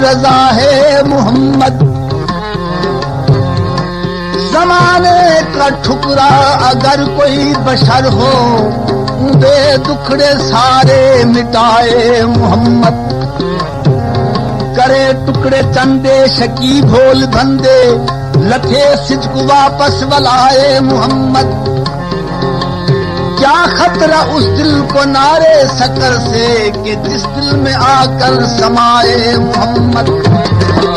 रजा है मोहम्मद। जमाने का ठुकरा अगर कोई बशर हो, दे दुखड़े सारे मिटाए मोहम्मद। करे टुकड़े चंदे शकी भोल धंधे, लथे सिजक वापस वलाए मोहम्मद। क्या खतरा उस दिल को नारे सकर से कि जिस दिल में आकर समाए मोहम्मद।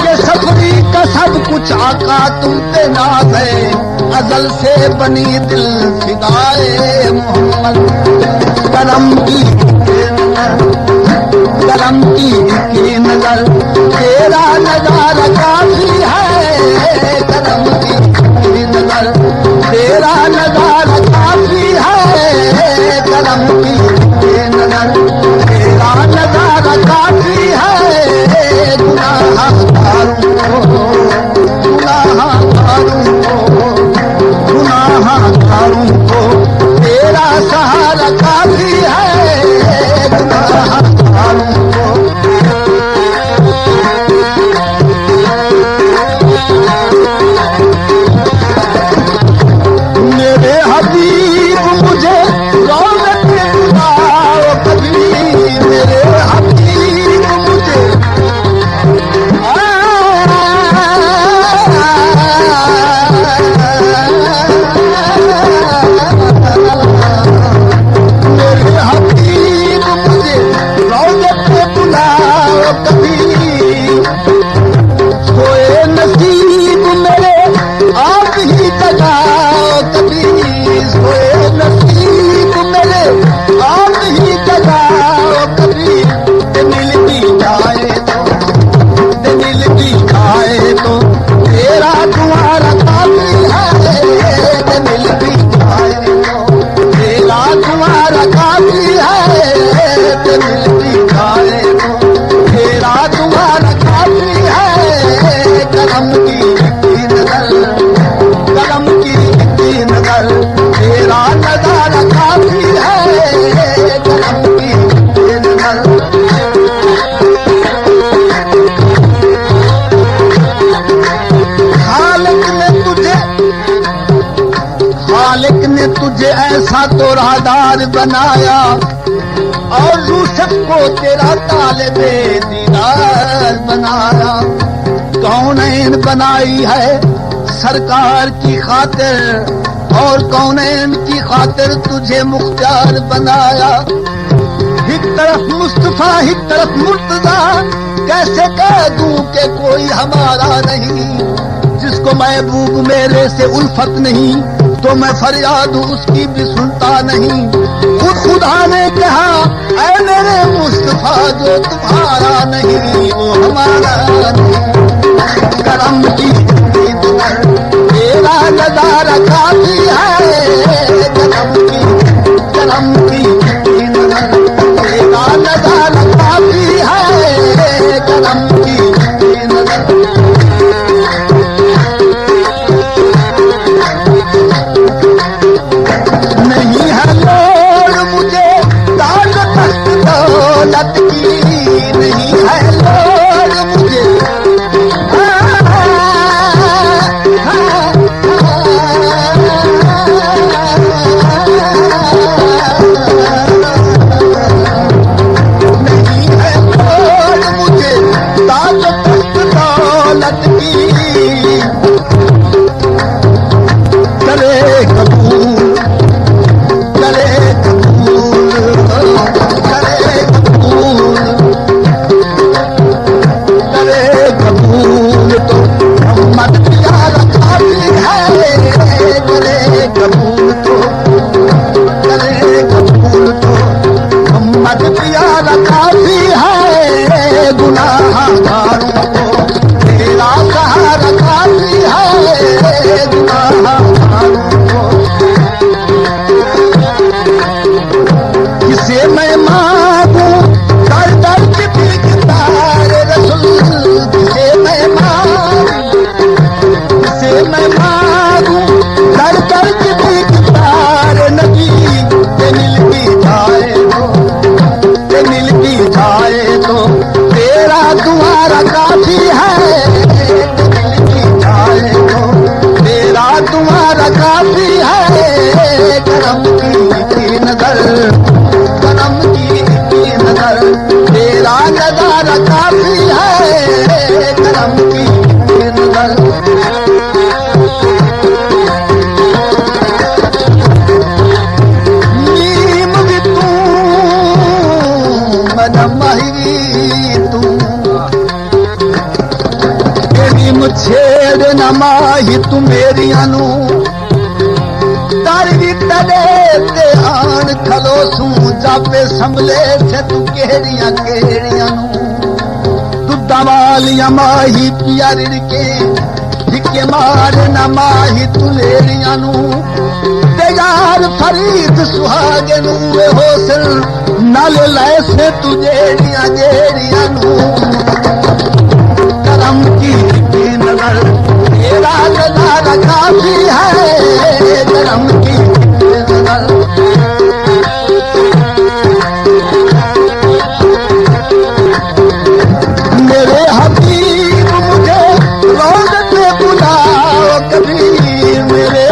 ये सफरी का सब कुछ आका तुम पे नाज है, अजल से बनी दिल फिदाए मोहम्मद। करम की नजर तेरा नजारा काफी है। करम की नजर तेरा नजारा काफी है। करम की नजर तेरा नजारा काफी है। गुनाहगारों को तेरा सहारा काफी है। गुनाहगारों को मेरे हबीब मुझे रौनक बुलाओ कभी। मेरे हबीब मुझे मेरे हबीब मुझे रौनक बुलाओ कभी। सोए नसीब मेरे आप ही जगाओ कभी। सोए नसीब मेरे आप ही जगाओ कभी। दिल भी जाए तो तेरा तुम्हारा काफी है। दिल भी जाए तो तेरा तुम्हारा काफी है। दिल भी जाए तो तेरा तुम्हारा काफी है। करम की नजर तेरा नजारा काफी है। करम की नजर खालिक ने तुझे ऐसा तो राहदार बनाया, और यूसुफ को तेरा तालिबे दीदार बनाया। कौनैन बनाई है सरकार की खातिर, और कौनैन की खातिर तुझे मुख्तार बनाया। एक तरफ मुस्तफा एक तरफ मुर्तजा, कैसे कह दूं कि कोई हमारा नहीं। जिसको महबूब मेरे से उल्फत नहीं, तो मैं फरियाद उसकी भी सुनता नहीं। खुद खुदा ने कहा ऐ मेरे मुस्तफा जो तुम्हारा नहीं वो हमारा नहीं। करम की नजर तेरा नजारा काफी है। करम की नजर तेरा नजारा काफी है। करम की नजर नहीं है लोड़ मुझे ताज तख्त दौलत की। नहीं है लोड़ मुझे नहीं है लोड़ मुझे ताज तख्त दौलत की। करे कबूल तो मोहम्मद प्यारा काफी है। करे कबूल तो मोहम्मद प्यारा काफी है। गुनाहगारों को तेरा सहारा छेड़ न माही तू मेरियां नू तारी तड़े ते आन खलोसूं जापे संभले थे तू केड़ियां केड़ियां नू दुद्धा वालियां माही पिया रिड़के धिके मार न माही तू लेरियां नू ते यार फरीद सुहागे नू वे होसल नाल लैसे तू जेड़ियां जेड़ियां नू करम की नजर तेरा नजारा काफी है करम की नजर मेरे हबीब मुझे रौनक में बुलाओ कभी मेरे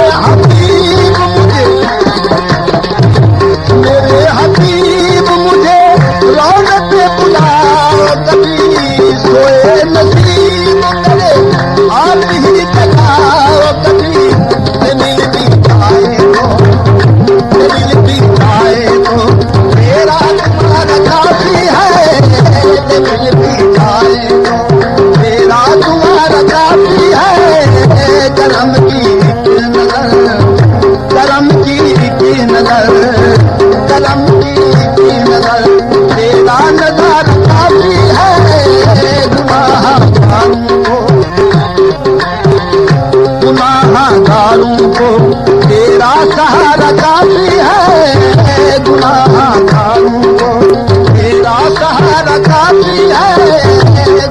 हबीब मुझे रौनक में बुलाओ कभी सोए नसीब करे आप ही जगाओ कभी दिल भी आए तो मेरा तुम्हारा काफी है दिल भी आए तो मेरा तुम्हारा काफी है करम की नजर करम की नजर करम की नजर तेरा नजर काफी है गुनाहगारों को तेरा सहारा काफी है गुनाहगारों को तेरा सहारा काफी है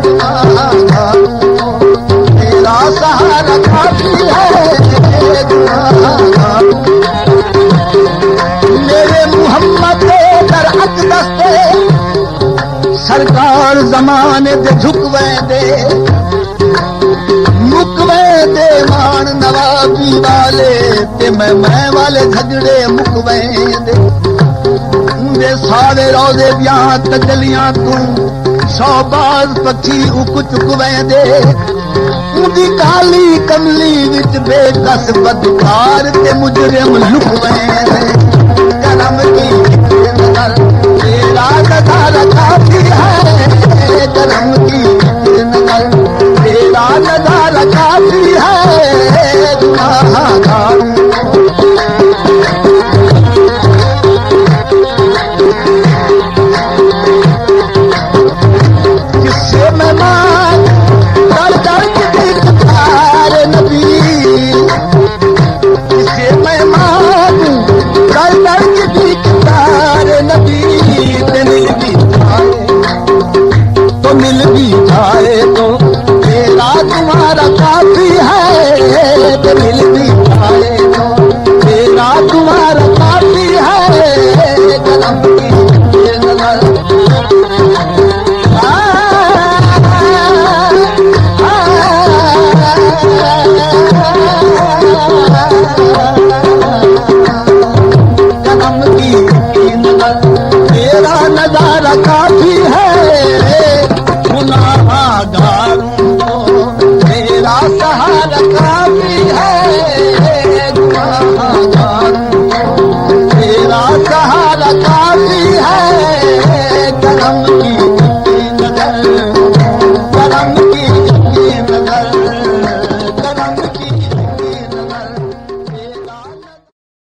गुनाहगारों को तेरा सहारा काफी है गुनाहगारों मेरे मोहम्मद दर अकदस्ते सरकार जमाने दे झुकवे दे मुकवे दे मान नवाबी वाले ते मैं वाले झगड़े मुकवे दे सारे रोजे ब्याह तजलियां तू शौबाज पक्षी उक चुकवे दे उदी काली कमली विच बेकस बदकार ते मुजरिम लुकवे दे करम की नजर तेरा नजारा काफी है करम की नजर तेरा नजारा काफी है गुनाहगारों किससे मैं मान दर दर के दिलदार नबी किससे मैं मान दर दर के दिलदार नबी मिल भी जाए तो तेरा तुम्हारा काफी है मिल भी